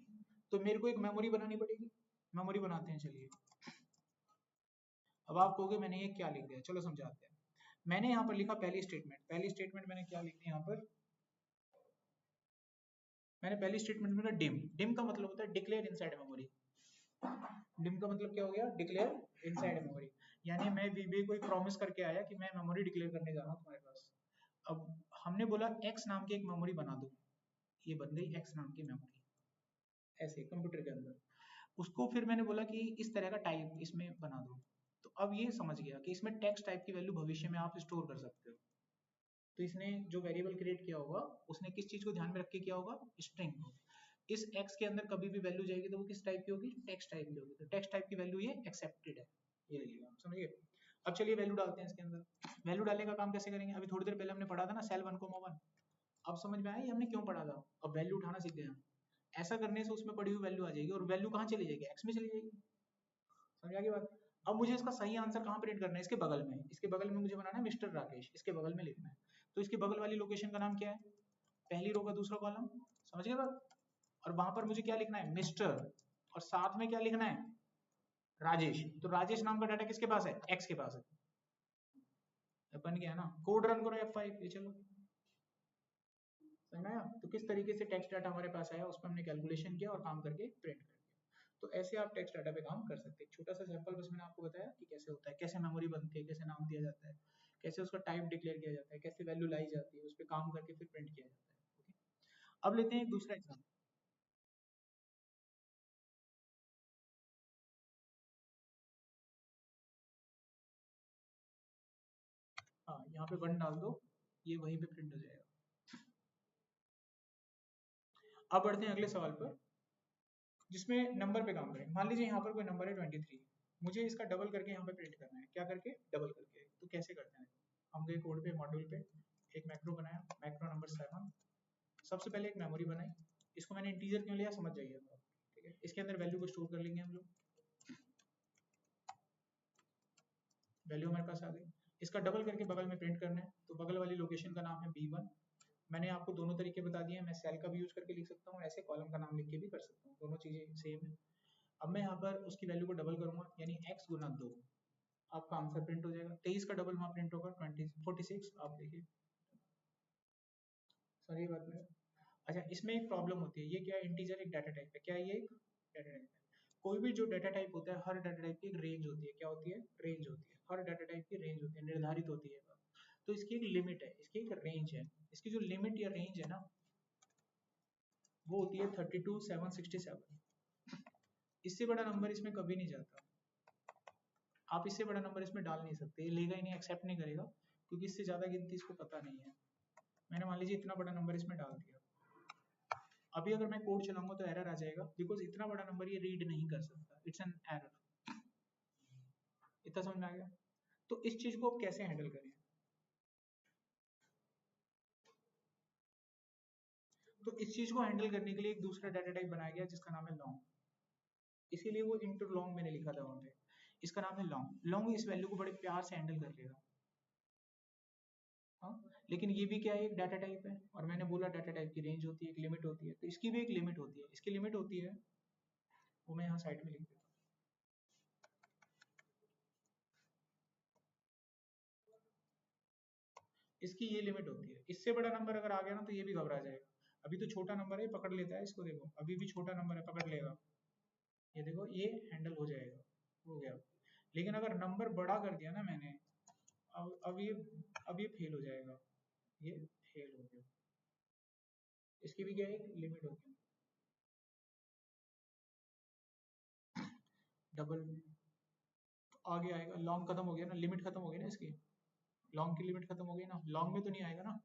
तो मेरे को एक मेमोरी बनानी पड़ेगी, मेमोरी बनाते हैं चलिए। अब आप कहोगे मैंने ये क्या लिख दिया, चलो समझाते हैं। मैंने यहाँ पर लिखा पहली स्टेटमेंट, पहली स्टेटमेंट मैंने क्या लिखी यहाँ पर, मैंने पहली स्टेटमेंट में लिखा डिम। डिम का मतलब होता है डिक्लेयर इनसाइड मेमोरी। डिम का मतलब क्या हो गया, डिक्लेयर इनसाइड मेमोरी। यानी मैं वीबीए को एक प्रॉमिस करके आया कि मैं मेमोरी डिक्लेयर करने जा रहा हूँ तुम्हारे पास। अब हमने बोला एक्स नाम की एक मेमोरी बना दो, ये बन गई एक्स नाम की मेमोरी ऐसे कंप्यूटर के अंदर। उसको फिर मैंने बोला कि इस तरह का टाइप इसमें बना दो। तो अब ये समझ गया कि इसमें टेक्स्ट टाइप की वैल्यू भविष्य में आप स्टोर कर सकते हो। तो इसने जो वेरिएबल क्रिएट किया होगा उसने किस चीज को ध्यान में रख के किया होगा, स्ट्रिंग को। इस x के अंदर कभी भी वैल्यू जाएगी तो वो किस टाइप की होगी, टेक्स्ट टाइप की होगी। तो टेक्स्ट टाइप की वैल्यू ये एक्सेप्टेड है, ये लीजिए आप समझिए। अब चलिए वैल्यू डालते हैं इसके अंदर। वैल्यू डालने का काम कैसे करेंगे, अभी थोड़ी देर पहले हमने पढ़ा था ना सेल 1,1। अब समझ में आया ये हमने क्यों पढ़ा था, अब वैल्यू उठाना सीख गए हम। ऐसा करने से उसमें पड़ी हुई वैल्यू आ जाएगी और वैल्यू कहाँ चली जाएगी, एक्स में चली जाएगी। समझ आ गई बात। अब मुझे इसका सही आंसर कहाँ प्रिंट करना है, इसके बगल में। इसके बगल में मुझे बनाना है मिस्टर राकेश, इसके बगल में लिखना है। तो इसके बगल वाली लोकेशन का नाम क्या है, पहली रो का दूसरा कॉलम। समझ गए बात। और वहां पर मुझे क्या लिखना है, मिस्टर, और साथ में क्या लिखना है, राजेश। तो राजेश नाम का डाटा किसके पास है, एक्स के पास है। बन गया ना, कोड रन करो F5, ये चलो। समझ में आया। तो किस तरीके से टेक्स्ट डाटा हमारे पास आया, उस पर हमने कैलकुलेशन किया और काम करके प्रिंट कर दिया। तो ऐसे आप टेक्स्ट डाटा पे काम कर सकते हैं। छोटा सा सैंपल बस मैंने आपको बताया कि कैसे होता है, कैसे मेमोरी बनती है, कैसे नाम दिया जाता है, कैसे उसका टाइप डिक्लेयर किया जाता है, कैसे वैल्यू लाई जाती है, उस पर काम करके फिर प्रिंट किया जाता है। ओके, अब लेते हैं एक दूसरा एग्जाम्पल। हाँ यहाँ पे 1 डाल दो, ये वहीं पे प्रिंट हो जाएगा। अब बढ़ते हैं अगले सवाल पर, जिसमें नंबर पे काम करें। मान लीजिए यहाँ पर कोई नंबर है 23, मुझे इसका डबल करके यहाँ पे प्रिंट करना है। क्या करके, डबल करके। तो कैसे करते हैं, हम गए कोड पे, मॉड्यूल पे, एक मैक्रो बनाया, मैक्रो नंबर 7। सबसे पहले एक मेमोरी बनाई, इसको मैंने इंटीजर क्यों लिया समझ जाइए आप। ठीक है, इसके अंदर वैल्यू को स्टोर कर लेंगे हम लोग। वैल्यू हमारे पास आ गई, इसका डबल करके बगल में प्रिंट करना है। तो बगल वाली लोकेशन का नाम है B1। मैंने आपको दोनों तरीके बता दिए हैं, मैं सेल का भी यूज करके लिख सकता हूँ, ऐसे कॉलम का नाम लिख के भी कर सकता हूँ, दोनों चीजें सेम है। अब मैं यहाँ पर उसकी वैल्यू को डबल करूंगा, यानी x गुना 2, आपका आंसर प्रिंट हो जाएगा। 23 का डबल वहाँ प्रिंट होगा 46, आप देखिए। सर ये बात है। अच्छा इसमें एक प्रॉब्लम होती है, ये क्या इंटीजर एक डाटा टाइप है, क्या ये एक डाटा टाइप है। कोई भी जो डाटा टाइप होता है, हर डाटा टाइप की एक रेंज होती है। क्या होती है, रेंज होती है। हर डाटा टाइप की रेंज होती है, निर्धारित होती है। तो इसकी एक लिमिट है, इसकी एक रेंज है। इसकी जो लिमिट या रेंज है ना, वो होती है 32,767। इससे बड़ा नंबर इसमें कभी नहीं जाता। आप इससे बड़ा नंबर इसमें डाल नहीं सकते, ये लेगा ही नहीं, एक्सेप्ट नहीं करेगा, क्योंकि इससे ज्यादा गिनती इसको पता नहीं है। मैंने मान लीजिए इतना बड़ा नंबर इसमें डाल दिया, अभी अगर मैं कोड चलाऊंगा तो एरर आ जाएगा, बिकॉज इतना बड़ा नंबर ये रीड नहीं कर सकता, इट्स एन एरर। इतना समझ में आ गया। तो इस चीज को आप कैसे हैंडल करें, तो इस चीज को हैंडल करने के लिए एक दूसरा डाटा टाइप बनाया गया जिसका नाम है लॉन्ग। इसीलिए वो इंटू लॉन्ग मैंने लिखा था वहां पे, इसका नाम है लॉन्ग। लॉन्ग इस वैल्यू को बड़े प्यार से हैंडल कर लेगा। हाँ, लेकिन ये भी क्या है, एक डाटा टाइप है, और मैंने बोला डाटा टाइप की रेंज होती है, एक लिमिट होती है। तो इसकी भी एक लिमिट होती है, इसकी लिमिट होती है, वो मैं यहाँ साइड में लिख देता हूँ। इसकी ये लिमिट होती है, इससे बड़ा नंबर अगर आ गया ना तो ये भी घबरा जाएगा। अभी तो छोटा नंबर है, पकड़ लेता है इसको, देखो अभी भी छोटा नंबर है, पकड़ लेगा। ये देखो ये हैंडल हो जाएगा, हो गया। लेकिन अगर नंबर बड़ा कर दिया ना मैंने, अब ये फेल हो जाएगा, ये फेल हो गया। इसकी भी क्या है, एक लिमिट होती है। डबल आगे आएगा, लॉन्ग खत्म हो गया ना, लिमिट खत्म हो गई ना इसकी, लॉन्ग की लिमिट खत्म हो गई ना, लॉन्ग में तो नहीं आएगा ना।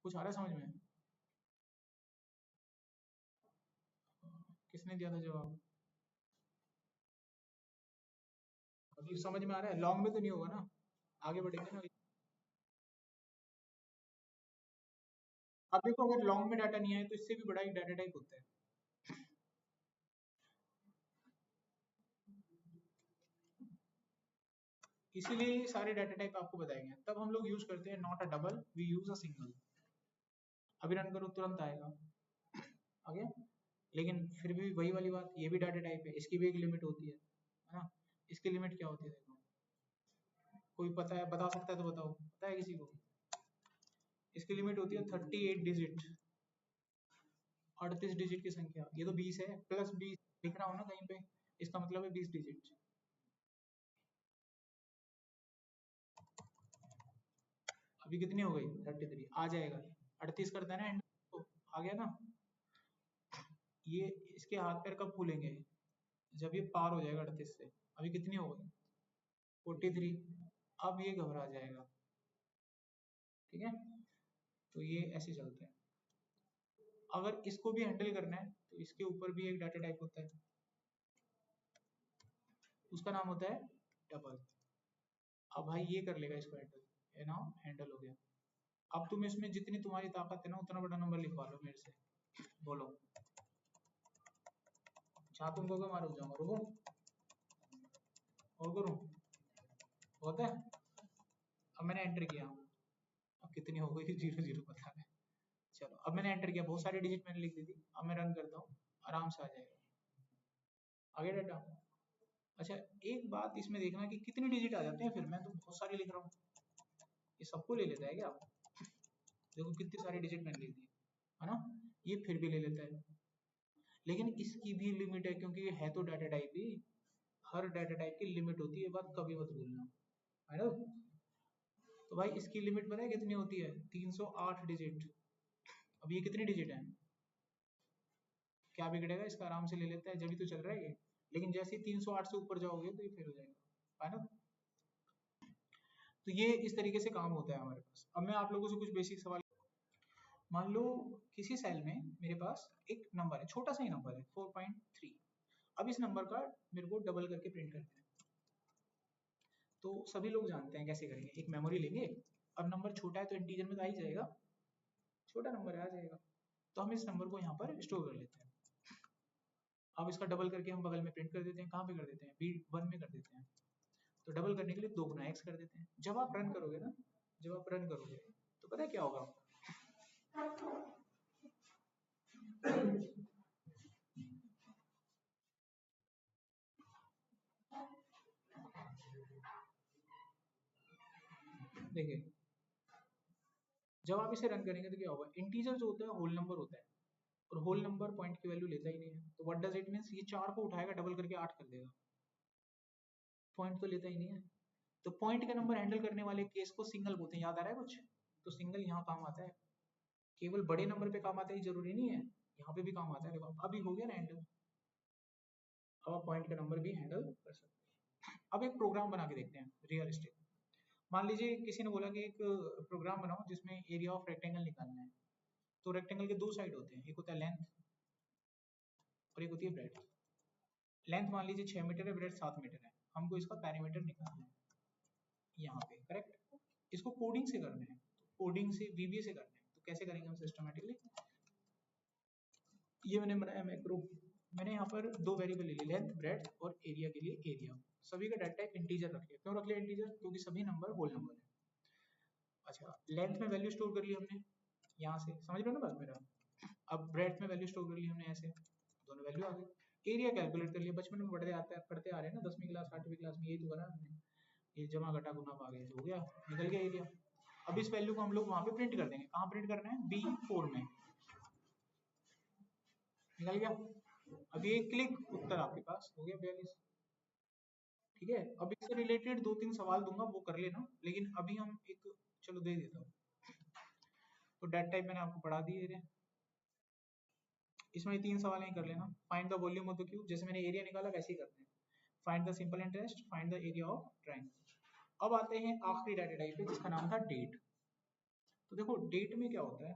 कुछ आ रहा है समझ में, किसने दिया था जवाब। ये समझ में आ रहा है? लॉन्ग में तो नहीं होगा ना, आगे बढ़ेंगे ना। अब देखो अगर लॉन्ग में डाटा नहीं आए तो इससे भी बड़ा एक डाटा टाइप होता है। इसीलिए ये सारे डाटा टाइप आपको बताएंगे, तब हम लोग यूज करते हैं not a double, we use a single. अभी रन करो तुरंत आएगा, आ गया। लेकिन फिर भी वही वाली बात, ये भी डाटा टाइप है, इसकी भी एक लिमिट होती है ना। इसकी लिमिट क्या होती है देखो, कोई पता है, बता सकता है तो बताओ, पता है किसी को? इसकी लिमिट होती है 38 डिजिट, 38 डिजिट की संख्या। ये तो 20 है, प्लस 20 लिख रहा हूँ ना कहीं पे, इसका मतलब है 20 डिजिट। अभी कितनी हो गई? 33। आ जाएगा, 38 करता है ना एंड, तो आ गया ना। ये इसके हाथ पैर कब खुलेंगे? जब ये पार हो जाएगा 38 से। अभी कितनी हो गई? 43। अब ये घबरा जाएगा, ठीक है। तो ये ऐसे चलते हैं। अगर इसको भी हैंडल करना है तो इसके ऊपर भी एक डाटा टाइप होता है, उसका नाम होता है डबल। अब भाई ये कर लेगा इसको हैंडल, ये ना हैंडल हो गया। अब तुम इसमें जितनी तुम्हारी ताकत है ना उतना बड़ा नंबर लिखवा लो मेरे से, बोलो। जहाँ तुम कहोगे मैं रुक जाऊंगा, रुको और करूँ, होता है। अब मैंने एंटर किया, अब कितनी हो गई? 0 0 बता रहा है। चलो अब मैंने एंटर किया, बहुत सारी डिजिट मैंने लिख दी थी। अब मैं रन करता हूँ, आराम से आ जाएगा, आगे डाटा। अच्छा, एक बात इसमें देखना कि कितने डिजिट आ जाते हैं, फिर मैं तो बहुत सारी लिख रहा हूँ, ये सबको ले लेता है क्या? देखो कितनी सारी डिजिट मैंने लिख दी है ना, ये फिर भी ले लेता है। लेकिन इसकी भी लिमिट है, क्योंकि ये है तो डाटा टाइप ही, हर डाटा टाइप की लिमिट होती है, बात कभी मत भूलना, है ना। तो भाई इसकी लिमिट पता है कितनी होती है? 308 डिजिट। अब ये कितनी डिजिट है? क्या बिगड़ेगा इसका, आराम से ले लेता है, जब भी तो चल रहा है ये। लेकिन जैसे ही 308 से ऊपर जाओगे तो ये फेल हो जाएगा, है ना। तो ये इस तरीके से काम होता है हमारे पास। अब मैं आप लोगों से कुछ बेसिक सवाल, मान लो किसी सेल में मेरे पास एक नंबर है, छोटा सा ही नंबर है 4.3। अब इस नंबर का मेरे को डबल करके प्रिंट करना है। तो सभी लोग जानते हैं कैसे करेंगे, एक मेमोरी लेंगे। अब नंबर छोटा है तो इंटीजर में तो आ ही जाएगा, छोटा नंबर है आ जाएगा। तो हम इस नंबर को यहाँ पर स्टोर कर लेते हैं। अब इसका डबल करके हम बगल में प्रिंट कर देते हैं, कहाँ पे कर देते हैं? B1 में कर देते हैं। तो डबल करने के लिए 2 गुना x कर देते हैं। जब आप रन करोगे ना, जब आप रन करोगे तो पता है क्या होगा? देखिए, जब आप इसे रन करेंगे तो क्या होगा? इंटीजर जो होता है होल नंबर होता है, और होल नंबर पॉइंट की वैल्यू लेता ही नहीं है। तो व्हाट डज इट मींस, ये 4 को उठाएगा, डबल करके 8 कर देगा, पॉइंट तो लेता ही नहीं है। तो पॉइंट का नंबर हैंडल करने वाले केस को सिंगल बोलते हैं, याद आ रहा है कुछ? तो सिंगल यहाँ काम आता है, केवल बड़े नंबर पे काम आता है जरूरी नहीं है, यहाँ पे भी काम आता है। देखो अभी हो गया ना हैंडल, अब आप पॉइंट का नंबर भी हैंडल कर सकते हैं। अब एक प्रोग्राम बना के देखते हैं रियलिस्टिक। मान लीजिए किसी ने बोला कि एक प्रोग्राम बनाओ जिसमें एरिया ऑफ रेक्टेंगल निकालना है। तो रेक्टेंगल के 2 साइड होते हैं, एक होता है लेंथ और एक होती है ब्रेड्थ। लेंथ मान लीजिए 6 मीटर है, ब्रेड्थ 7 मीटर है, हमको इसका पेरीमीटर निकालना है यहाँ पे, करेक्ट। इसको कोडिंग से करना है, कोडिंग से VBA से करना है। तो कैसे करेंगे हम सिस्टमेटिकली? ये मैंने बनाया मैक्रो, मैंने यहाँ पर 2 वेरिएबल ले लिए, लेंथ ब्रेड्थ और एरिया के लिए एरिया। सभी का डाटा टाइप इंटीजर रख लिया। क्यों रख लिया इंटीजर? क्योंकि सभी नंबर होल नंबर है। अच्छा, लेंथ में वैल्यू स्टोर कर ली हमने यहाँ से, समझ रहे हो ना बात मेरा। अब ब्रेड्थ में वैल्यू स्टोर कर ली हमने ऐसे, दोनों वैल्यू आ गई। एरिया कैलकुलेट कर लिया, बचपन में पढ़ते आ रहे हैं ना, 10वीं क्लास 8वीं क्लास में, यही तो करा हमने। ये जमा घटा गुना भाग हो गया, निकल गया एरिया। अब इस वैल्यू को हम लोग वहां पे प्रिंट कर देंगे। कहाँ प्रिंट करना है? B4 में, निकल गया। अभी एक क्लिक, उत्तर आपके पास हो गया 42। ठीक है, अब इससे रिलेटेड 2-3 सवाल दूंगा, वो कर लेना। लेकिन अभी हम एक, चलो दे देता हूँ। तो डेट टाइप मैंने आपको पढ़ा दिए थे, इसमें 3 सवाल ही कर लेना। Find the volume of the cube, जैसे मैंने एरिया निकाला वैसे ही करते हैं। Find the simple interest, find the area of triangle. अब आते हैं आखिरी डाटा टाइप पे, जिसका नाम था डेट। तो देखो डेट में क्या होता है,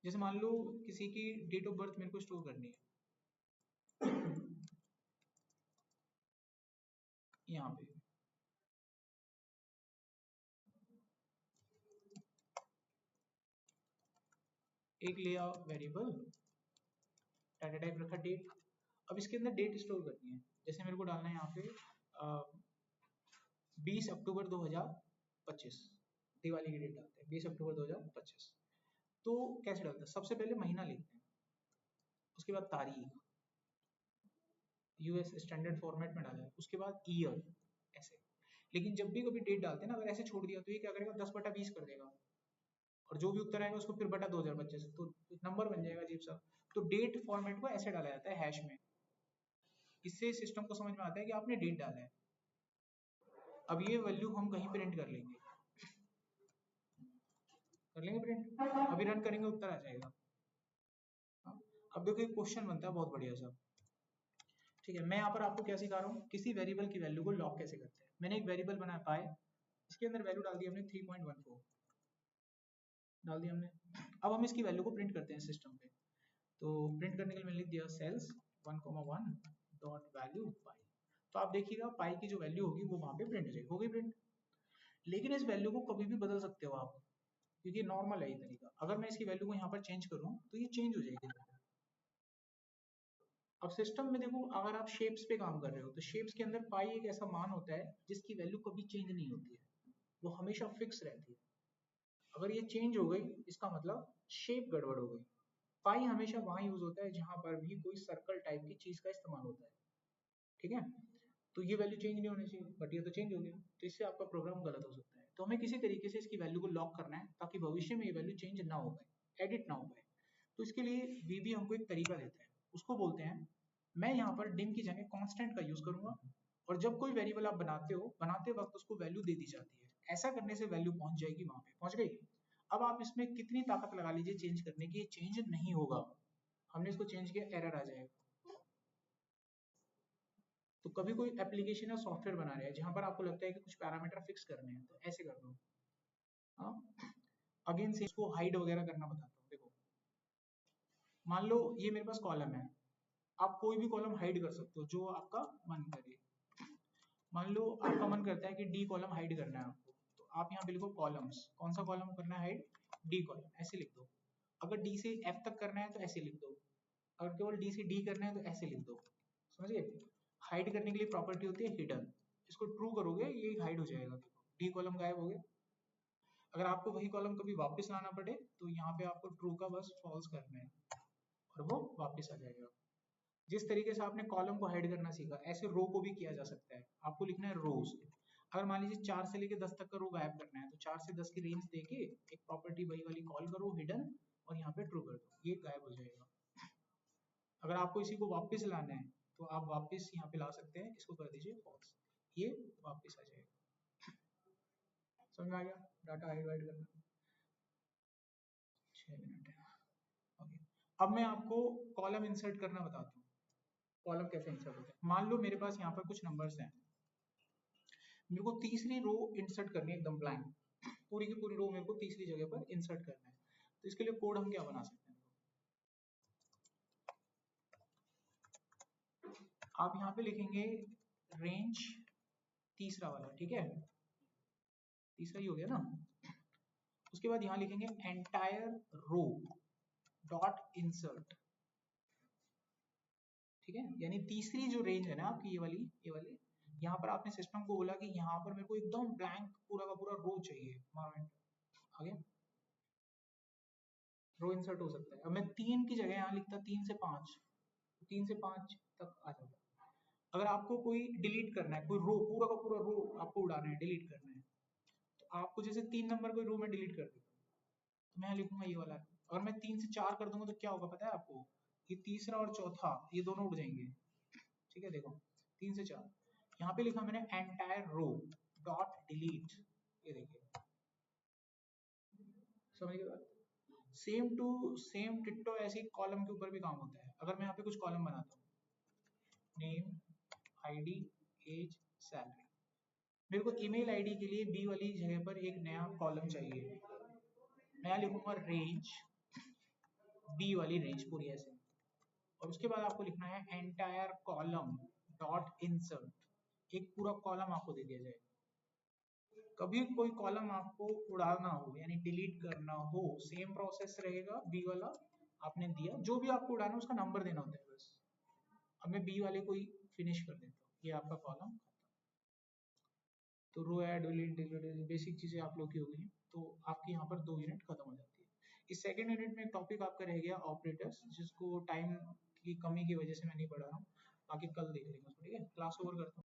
जैसे मान लो किसी की डेट ऑफ बर्थ मेरे को स्टोर करनी है, यहाँ पे एक लिया वेरिएबल डाटा टाइप रखा डेट। अब इसके अंदर डेट स्टोर करनी है। जैसे मेरे को डालना है यहाँ पे 20 अक्टूबर 2025, दिवाली की डेट डालते हैं 20 अक्टूबर 2025। तो कैसे डालते हैं, सबसे पहले महीना लिखते हैं, उसके बाद तारीख यूएस स्टैंडर्ड फॉर्मेट में डाला है, उसके बाद ईयर ऐसे। लेकिन जब भी कभी डेट डालते हैं ना, अगर ऐसे छोड़ दिया तो ये क्या करेगा 10/20 कर देगा, और जो भी उत्तर आएगा उसको फिर बटा 2025, तो नंबर बन जाएगा अजीब सा। तो डेट फॉर्मेट को ऐसे डाला जाता है हैश में। इससे सिस्टम को समझ में आता है कि आपने डेट डाला है। अब ये वैल्यू हम कहीं प्रिंट कर लेंगे प्रिंट। अभी रन करेंगे उत्तर आ जाएगा। अब देखो एक क्वेश्चन बनता है बहुत बढ़िया सा। ठीक है, मैं यहाँ पर आपको क्या सिखा रहा हूँ, किसी वेरिएबल की वैल्यू को लॉक कैसे करते हैं। मैंने एक वेरिएबल बनाया पाए, इसके अंदर वैल्यू डाल दी हमने 3.14 डाल दिया हमने। अब हम इसकी वैल्यू को प्रिंट करते हैं सिस्टम पे। तो प्रिंट करने के लिए मैंने लिख दिया सेल्स 1,1 डॉट वैल्यू पाई। तो आप देखिएगा पाई की जो वैल्यू होगी वो वहां पे प्रिंट हो जाएगी, हो गई प्रिंट। लेकिन इस वैल्यू को कभी भी बदल सकते हो आप, क्योंकि नॉर्मल है ये तरीका। अगर मैं इसकी वैल्यू को यहाँ पर चेंज करूँ तो ये चेंज हो जाएगी। अब सिस्टम में देखो, अगर आप शेप्स पे काम कर रहे हो तो शेप्स के अंदर पाई एक ऐसा मान होता है जिसकी वैल्यू कभी चेंज नहीं होती है, वो हमेशा फिक्स रहती है। अगर ये चेंज हो गई इसका मतलब शेप गड़बड़ हो गई। पाई हमेशा वहां यूज होता है जहां पर भी कोई सर्कल टाइप की चीज का इस्तेमाल होता है। ठीक है, तो ये वैल्यू चेंज नहीं होनी चाहिए, बट ये तो चेंज हो गया, तो इससे आपका प्रोग्राम गलत हो सकता है। तो हमें किसी तरीके से इसकी वैल्यू को लॉक करना है ताकि भविष्य में ये वैल्यू चेंज ना हो पाए, एडिट ना हो पाए। तो इसके लिए वीबी हमको एक तरीका देता है, उसको बोलते हैं, मैं यहाँ पर डिम की जगह कांस्टेंट का यूज करूंगा, और जब कोई वेरिएबल आप बनाते हो, बनाते वक्त उसको वैल्यू दे दी जाती है। ऐसा करने से वैल्यू पहुंच जाएगी, वहां पे पहुंच गई। अब आप इसमें कितनी ताकत लगा लीजिए चेंज करने की, ये चेंज नहीं होगा। हमने इसको चेंज किया, एरर आ जाएगा। तो कभी कोई एप्लीकेशन या सॉफ्टवेयर बना रहे हैं जहां पर आपको लगता है कि कुछ पैरामीटर फिक्स करने हैं, तो ऐसे कर दो। हाँ, अगेन से इसको हाइड वगैरह करना बताता हूँ। देखो, मान लो ये मेरे पास कॉलम है, आप कोई भी कॉलम हाइड कर सकते हो जो आपका मन करे। मान लो आपका मन करता है कि डी कॉलम हाइड करना है आपको, तो आप यहाँ पे लिखो कॉलम्स, कौन सा कॉलम करना है हाइड, डी कॉलम, ऐसे लिख दो। अगर डी से एफ तक करना है तो ऐसे लिख दो, अगर केवल डी से डी करना है तो ऐसे लिख दो। समझिए, हाइड करने के लिए प्रॉपर्टी होती है हिडन, इसको ट्रू करोगे ये हाइड हो जाएगा। डी कॉलम गायब हो गया। अगर आपको वही कॉलम कभी वापस लाना पड़े तो यहाँ पे आपको ट्रू का बस फॉल्स करना है और वो वापस आ जाएगा। जिस तरीके से आपने कॉलम को हाइड करना सीखा, ऐसे रो को भी किया जा सकता है। आपको लिखना है रोज। अगर मान लीजिए 4 से लेके 10 तक का रो गायब करना है, तो 4 से 10 की रेंज देके एक प्रॉपर्टी वही वाली कॉल करो हिडन, और यहाँ पे ट्रू कर दो, ये गायब हो जाएगा। अगर आपको इसी को वापस लाना है तो आप वापस यहाँ पे ला सकते हैं, इसको कर दीजिए फॉल्स, ये वापस आ जाएगा। समझ में आ गया डाटा हाइड वाइड करना। 6 मिनट है। ओके, अब मैं आपको कॉलम इंसर्ट करना बताता हूँ। कॉलम कैसे इंसर्ट होता है। मान लो मेरे पास यहाँ पर कुछ नंबर्स हैं, मेरे को तीसरी रो इंसर्ट करनी है एकदम ब्लैंक, पूरी की पूरी रो मेरे को तीसरी जगह पर इंसर्ट करना है। तो इसके लिए कोड हम क्या बना सकते हैं, आप यहाँ पे लिखेंगे रेंज तीसरा वाला, ठीक है, तीसरा ही हो गया ना। उसके बाद यहाँ लिखेंगे एंटायर रो डॉट इंसर्ट, ठीक है, यानी तीसरी जो रेंज है ना आपकी, ये वाली, यहाँ पर आपने सिस्टम को बोला कि यहाँ पर मेरे को एकदम ब्लैंक पूरा का पूरा रो चाहिए, मारो आगे, रो इंसर्ट हो सकता है। अब मैं 3 की जगह यहाँ लिखता 3 से 5, 3 से 5 तक आ जाता। अगर आपको कोई डिलीट करना है, कोई रो पूरा का पूरा रो आपको उड़ाना है, डिलीट करना है, तो आपको जैसे 3 नंबर कोई रो में डिलीट कर देता हूँ, तो मैं लिखूंगा ये वाला। अगर मैं 3 से 4 कर दूंगा तो क्या होगा पता है आपको, ये तीसरा और चौथा ये दोनों उड़ जाएंगे। ठीक है, देखो 3 से 4, यहाँ पे लिखा मैंने एंटायर रो डॉट डिलीट, ये देखिए, समझ गए बात। सेम टू सेम टिट्टो ऐसे कॉलम के ऊपर भी काम होता है। अगर मैं यहाँ पे कुछ कॉलम बनाता हूँ, नेम, आईडी, एज, सैलरी, मेरे को ईमेल आईडी के लिए बी वाली जगह पर एक नया कॉलम चाहिए, मैं लिखूंगा रेंज, बी वाली रेंज पूरी ऐसे, और उसके बाद आपको लिखना है एंटायर कॉलम डॉट इंसर्ट, एक पूरा कॉलम आपको दे दिया जाएगा। कभी कोई कॉलम आपको उड़ाना हो यानी डिलीट करना हो, सेम प्रोसेस रहेगा। बी वाला आपने दिया, जो भी आपको उड़ाना है उसका नंबर देना होता है बस। अब मैं बी वाले को ही फिनिश कर देता हूँ, ये आपका कॉलम। तो रो ऐड, डिलीट, बेसिक चीजें आप लोग की हो गई। तो आपकी यहाँ पर 2 यूनिट खत्म हो जाती है। इस सेकंड यूनिट में टॉपिक आपका रह गया ऑपरेटर्स, जिसको टाइम की कमी की वजह से मैं नहीं पढ़ा रहा हूँ, बाकी कल देख लेंगे। ठीक है, क्लास ओवर करता हूँ।